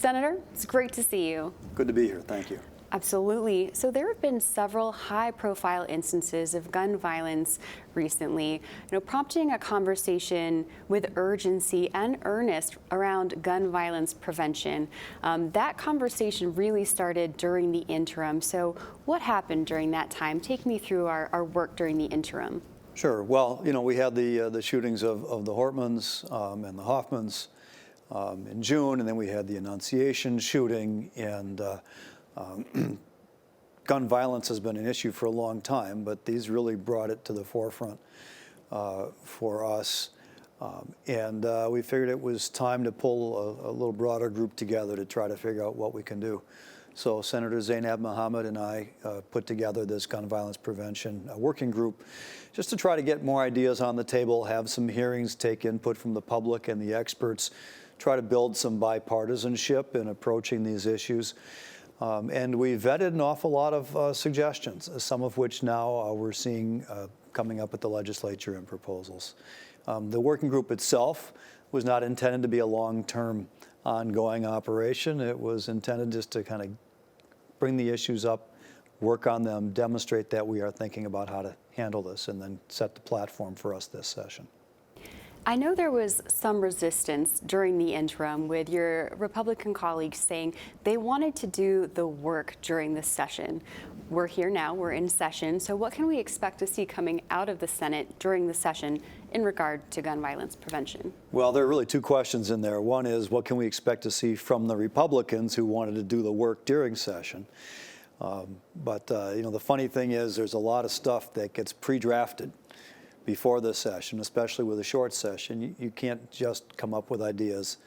Senator, it's great to see you. Good to be here. Thank you. Absolutely. So there have been several high-profile instances of gun violence recently, prompting a conversation with urgency and earnest around gun violence prevention. That conversation really started during the interim. So what happened during that time? Take me through our work during the interim. Sure. Well, we had the shootings of the Hortmans and the Hoffmans in June, and then we had the Annunciation shooting, and gun violence has been an issue for a long time, but these really brought it to the forefront for us. And we figured it was time to pull a little broader group together to try to figure out what we can do. So Senator Zainab Mohammed and I put together this gun violence prevention working group just to try to get more ideas on the table, have some hearings, take input from the public and the experts, try to build some bipartisanship in approaching these issues. And we vetted an awful lot of suggestions, some of which now we're seeing coming up at the legislature in proposals. The working group itself was not intended to be a long-term ongoing operation. It was intended just to kind of bring the issues up, work on them, demonstrate that we are thinking about how to handle this, and then set the platform for us this session. I know there was some resistance during the interim with your Republican colleagues saying they wanted to do the work during this session. We're here now, we're in session, so what can we expect to see coming out of the Senate during the session in regard to gun violence prevention? Well, there are really two questions in there. One is, what can we expect to see from the Republicans who wanted to do the work during session? But the funny thing is there's a lot of stuff that gets pre-drafted before the session, especially with a short session. You can't just come up with ideas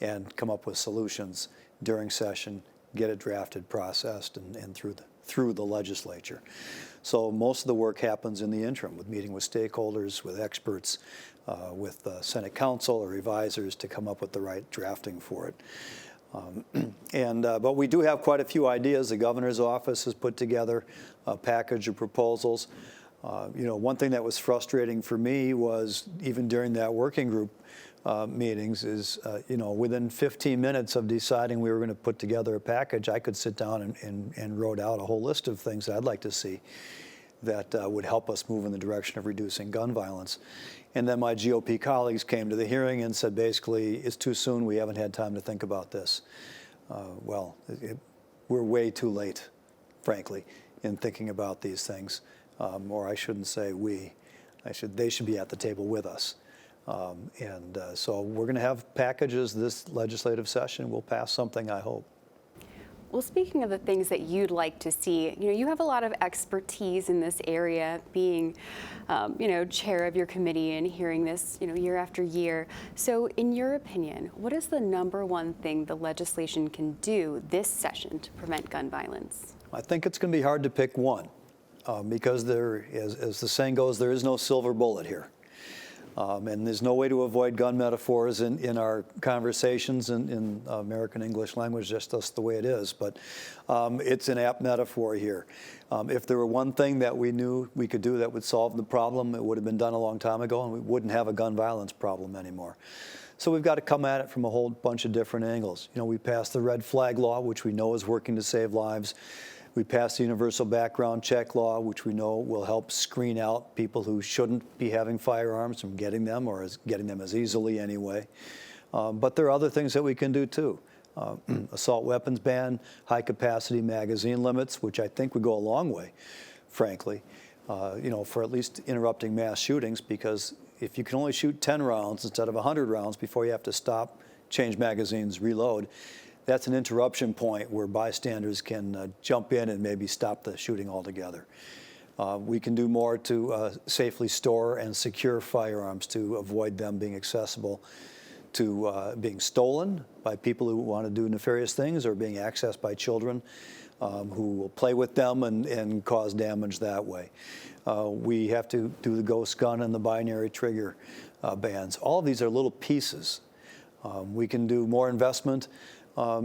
and come up with solutions during session, get it drafted, processed, and through the legislature. So most of the work happens in the interim, with meeting with stakeholders, with experts, with Senate counsel or revisers to come up with the right drafting for it. But we do have quite a few ideas. The governor's office has put together a package of proposals. One thing that was frustrating for me was, even during that working group meetings, is within 15 minutes of deciding we were going to put together a package, I could sit down and wrote out a whole list of things that I'd like to see that would help us move in the direction of reducing gun violence. And then my GOP colleagues came to the hearing and said, basically, it's too soon, we haven't had time to think about this. We're way too late, frankly, in thinking about these things. Or I shouldn't say we, they should be at the table with us. So we're going to have packages this legislative session. We'll pass something, I hope. Well, speaking of the things that you'd like to see, you have a lot of expertise in this area, being, chair of your committee and hearing this, year after year. So in your opinion, what is the number one thing the legislation can do this session to prevent gun violence? I think it's going to be hard to pick one. Because there, as the saying goes, there is no silver bullet here. And there's no way to avoid gun metaphors in our conversations in American English language, just that's the way it is. But it's an apt metaphor here. If there were one thing that we knew we could do that would solve the problem, it would have been done a long time ago, and we wouldn't have a gun violence problem anymore. So we've got to come at it from a whole bunch of different angles. We passed the red flag law, which we know is working to save lives. We passed the universal background check law, which we know will help screen out people who shouldn't be having firearms from getting them, or getting them as easily anyway. But there are other things that we can do too. Assault weapons ban, high capacity magazine limits, which I think would go a long way, frankly, for at least interrupting mass shootings, because if you can only shoot 10 rounds instead of 100 rounds before you have to stop, change magazines, reload, that's an interruption point where bystanders can jump in and maybe stop the shooting altogether. We can do more to safely store and secure firearms to avoid them being accessible to being stolen by people who want to do nefarious things, or being accessed by children who will play with them and cause damage that way. We have to do the ghost gun and the binary trigger bans. All of these are little pieces. We can do more investment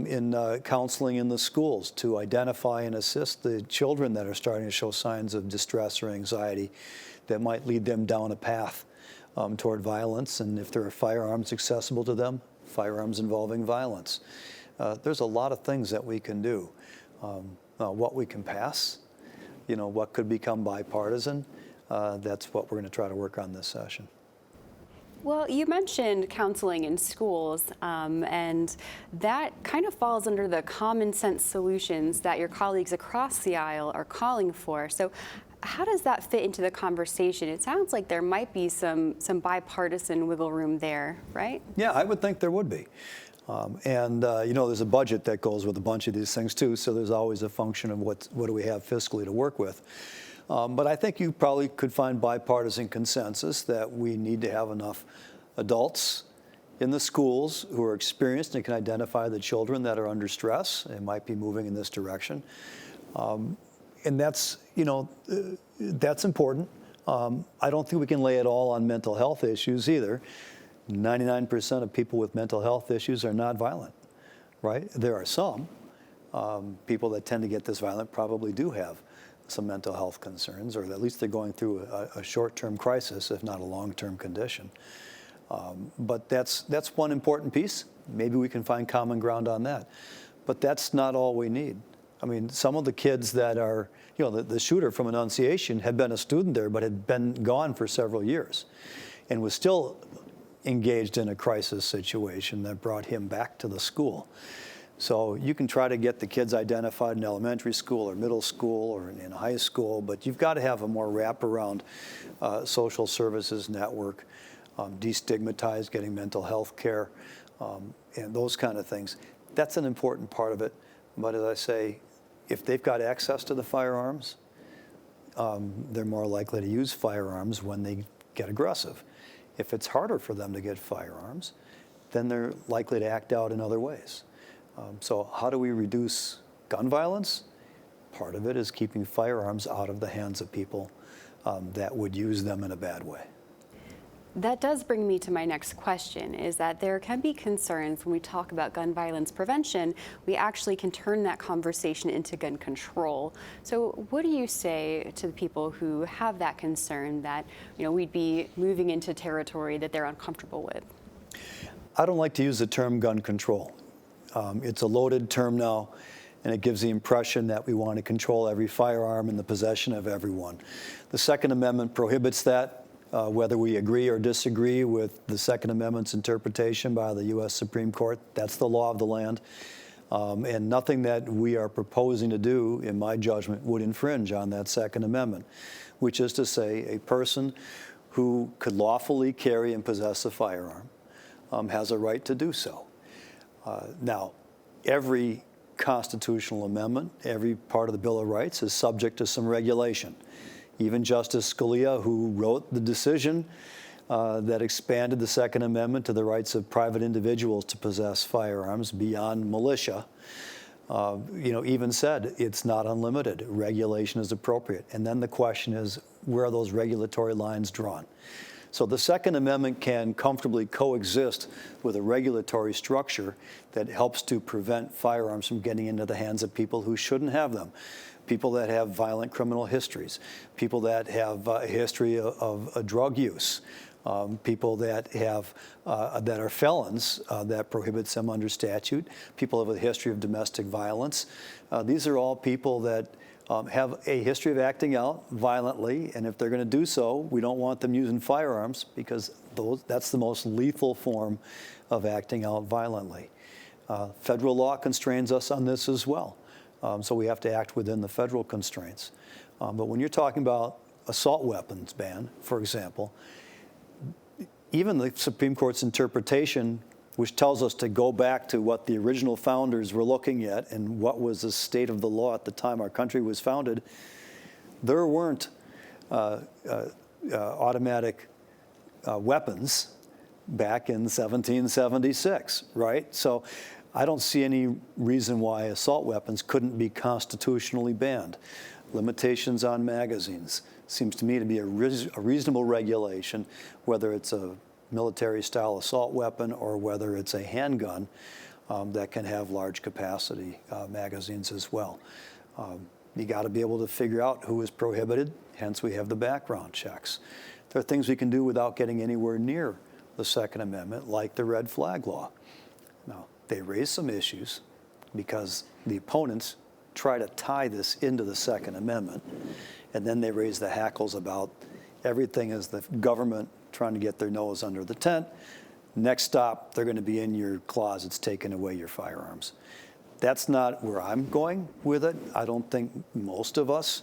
in counseling in the schools to identify and assist the children that are starting to show signs of distress or anxiety that might lead them down a path toward violence. And if there are firearms accessible to them, firearms involving violence. There's a lot of things that we can do. What we can pass, what could become bipartisan, that's what we're going to try to work on this session. Well, you mentioned counseling in schools, and that kind of falls under the common sense solutions that your colleagues across the aisle are calling for. So how does that fit into the conversation? It sounds like there might be some bipartisan wiggle room there, right? Yeah, I would think there would be. There's a budget that goes with a bunch of these things too, so there's always a function of what do we have fiscally to work with. But I think you probably could find bipartisan consensus that we need to have enough adults in the schools who are experienced and can identify the children that are under stress and might be moving in this direction. And that's important. I don't think we can lay it all on mental health issues either. 99% of people with mental health issues are not violent, right? There are some people that tend to get this violent probably do have some mental health concerns, or at least they're going through a short-term crisis, if not a long-term condition. But that's one important piece. Maybe we can find common ground on that. But that's not all we need. I mean, some of the kids that are, the shooter from Annunciation had been a student there, but had been gone for several years and was still engaged in a crisis situation that brought him back to the school. So you can try to get the kids identified in elementary school or middle school or in high school, but you've got to have a more wraparound social services network, destigmatize getting mental health care, and those kind of things. That's an important part of it. But as I say, if they've got access to the firearms, they're more likely to use firearms when they get aggressive. If it's harder for them to get firearms, then they're likely to act out in other ways. So how do we reduce gun violence? Part of it is keeping firearms out of the hands of people that would use them in a bad way. That does bring me to my next question, is that there can be concerns when we talk about gun violence prevention, we actually can turn that conversation into gun control. So what do you say to the people who have that concern that we'd be moving into territory that they're uncomfortable with? I don't like to use the term gun control. It's a loaded term now, and it gives the impression that we want to control every firearm in the possession of everyone. The Second Amendment prohibits that. Whether we agree or disagree with the Second Amendment's interpretation by the U.S. Supreme Court, that's the law of the land. And nothing that we are proposing to do, in my judgment, would infringe on that Second Amendment, which is to say a person who could lawfully carry and possess a firearm has a right to do so. Now, every constitutional amendment, every part of the Bill of Rights is subject to some regulation. Even Justice Scalia, who wrote the decision that expanded the Second Amendment to the rights of private individuals to possess firearms beyond militia, even said it's not unlimited. Regulation is appropriate. And then the question is, where are those regulatory lines drawn? So the Second Amendment can comfortably coexist with a regulatory structure that helps to prevent firearms from getting into the hands of people who shouldn't have them. People that have violent criminal histories, people that have a history of drug use, people that have that are felons that prohibits them under statute, people with a history of domestic violence. These are all people that have a history of acting out violently, and if they're going to do so, we don't want them using firearms because that's the most lethal form of acting out violently. Federal law constrains us on this as well. So we have to act within the federal constraints. But when you're talking about assault weapons ban, for example, even the Supreme Court's interpretation, which tells us to go back to what the original founders were looking at and what was the state of the law at the time our country was founded, there weren't automatic weapons back in 1776, right? So I don't see any reason why assault weapons couldn't be constitutionally banned. Limitations on magazines seems to me to be a reasonable regulation, whether it's a military-style assault weapon or whether it's a handgun that can have large capacity magazines as well. You got to be able to figure out who is prohibited, hence we have the background checks. There are things we can do without getting anywhere near the Second Amendment, like the red flag law. Now, they raise some issues because the opponents try to tie this into the Second Amendment, and then they raise the hackles about everything is the government trying to get their nose under the tent. Next stop, they're going to be in your closets taking away your firearms. That's not where I'm going with it. I don't think most of us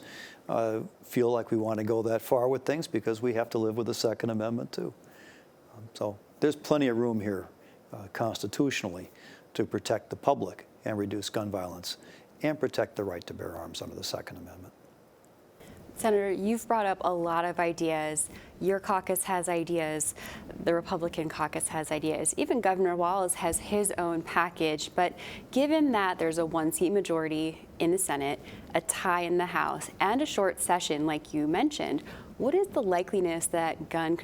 feel like we want to go that far with things because we have to live with the Second Amendment too. So there's plenty of room here constitutionally to protect the public and reduce gun violence and protect the right to bear arms under the Second Amendment. Senator, you've brought up a lot of ideas. Your caucus has ideas. The Republican caucus has ideas. Even Governor Walz has his own package. But given that there's a one-seat majority in the Senate, a tie in the House, and a short session, like you mentioned, what is the likeliness that gun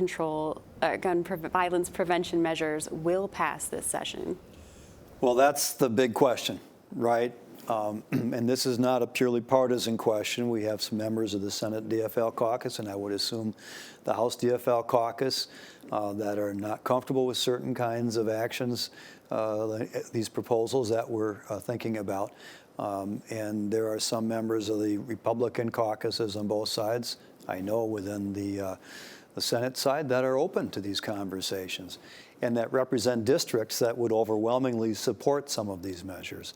violence prevention measures will pass this session? Well, that's the big question, right? And this is not a purely partisan question. We have some members of the Senate DFL caucus, and I would assume the House DFL caucus, that are not comfortable with certain kinds of actions, these proposals that we're thinking about. And there are some members of the Republican caucuses on both sides, I know within the Senate side, that are open to these conversations and that represent districts that would overwhelmingly support some of these measures.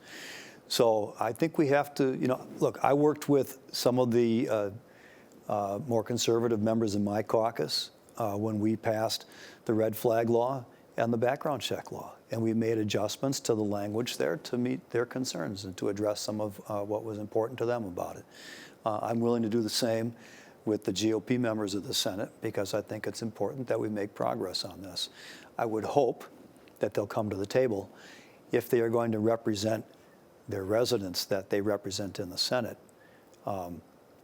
So I think we have to, look, I worked with some of the more conservative members in my caucus when we passed the red flag law and the background check law. And we made adjustments to the language there to meet their concerns and to address some of what was important to them about it. I'm willing to do the same with the GOP members of the Senate because I think it's important that we make progress on this. I would hope that they'll come to the table if they are going to represent their residents that they represent in the Senate,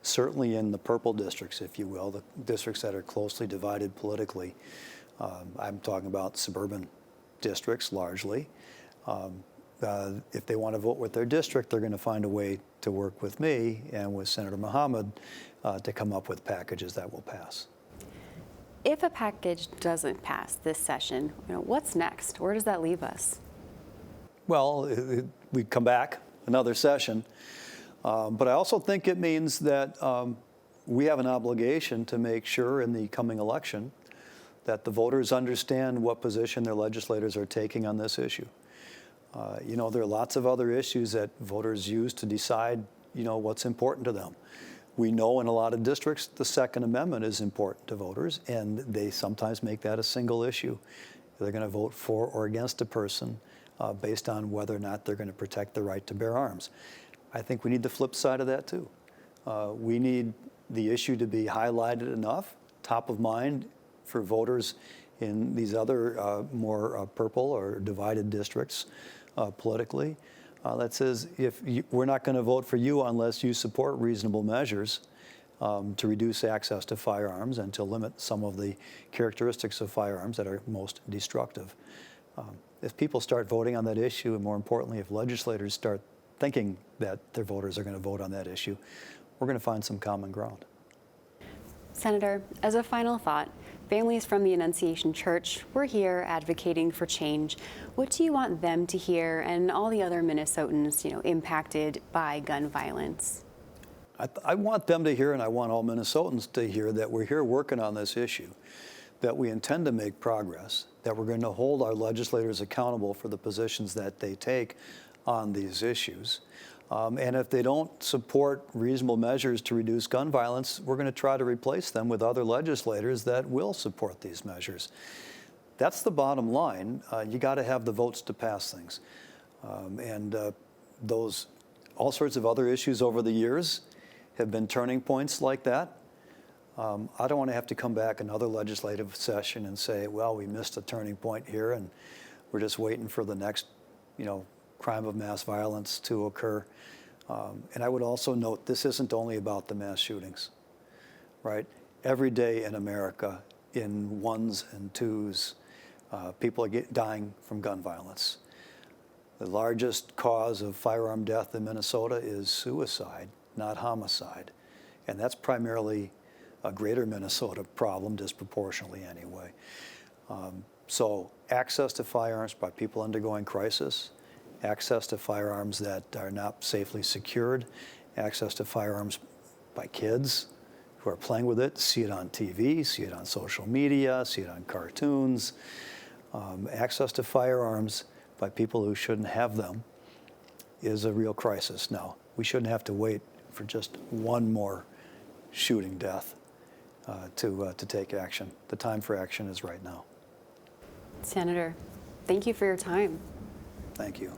certainly in the purple districts, if you will, the districts that are closely divided politically. I'm talking about suburban districts largely. If they want to vote with their district, they're going to find a way to work with me and with Senator Mohammed to come up with packages that will pass. If a package doesn't pass this session, what's next? Where does that leave us? Well, we come back another session, but I also think it means that we have an obligation to make sure in the coming election that the voters understand what position their legislators are taking on this issue. There are lots of other issues that voters use to decide, what's important to them. We know in a lot of districts the Second Amendment is important to voters, and they sometimes make that a single issue. They're going to vote for or against a person based on whether or not they're going to protect the right to bear arms. I think we need the flip side of that too. We need the issue to be highlighted enough, top of mind for voters in these other more purple or divided districts politically, that says we're not going to vote for you unless you support reasonable measures to reduce access to firearms and to limit some of the characteristics of firearms that are most destructive. If people start voting on that issue, and more importantly, if legislators start thinking that their voters are going to vote on that issue, we're going to find some common ground. Senator, as a final thought, families from the Annunciation Church, we're here advocating for change. What do you want them to hear and all the other Minnesotans, impacted by gun violence? I want them to hear, and I want all Minnesotans to hear, that we're here working on this issue, that we intend to make progress, that we're going to hold our legislators accountable for the positions that they take on these issues. And if they don't support reasonable measures to reduce gun violence, we're going to try to replace them with other legislators that will support these measures. That's the bottom line. You got to have the votes to pass things. Those all sorts of other issues over the years have been turning points like that. I don't want to have to come back another legislative session and say, well, we missed a turning point here and we're just waiting for the next, crime of mass violence to occur. And I would also note this isn't only about the mass shootings, right? Every day in America, in ones and twos, people are dying from gun violence. The largest cause of firearm death in Minnesota is suicide, not homicide. And that's primarily a greater Minnesota problem, disproportionately anyway. So access to firearms by people undergoing crisis access to firearms that are not safely secured, access to firearms by kids who are playing with it, see it on TV, see it on social media, see it on cartoons. Access to firearms by people who shouldn't have them is a real crisis now. We shouldn't have to wait for just one more shooting death to take action. The time for action is right now. Senator, thank you for your time. Thank you.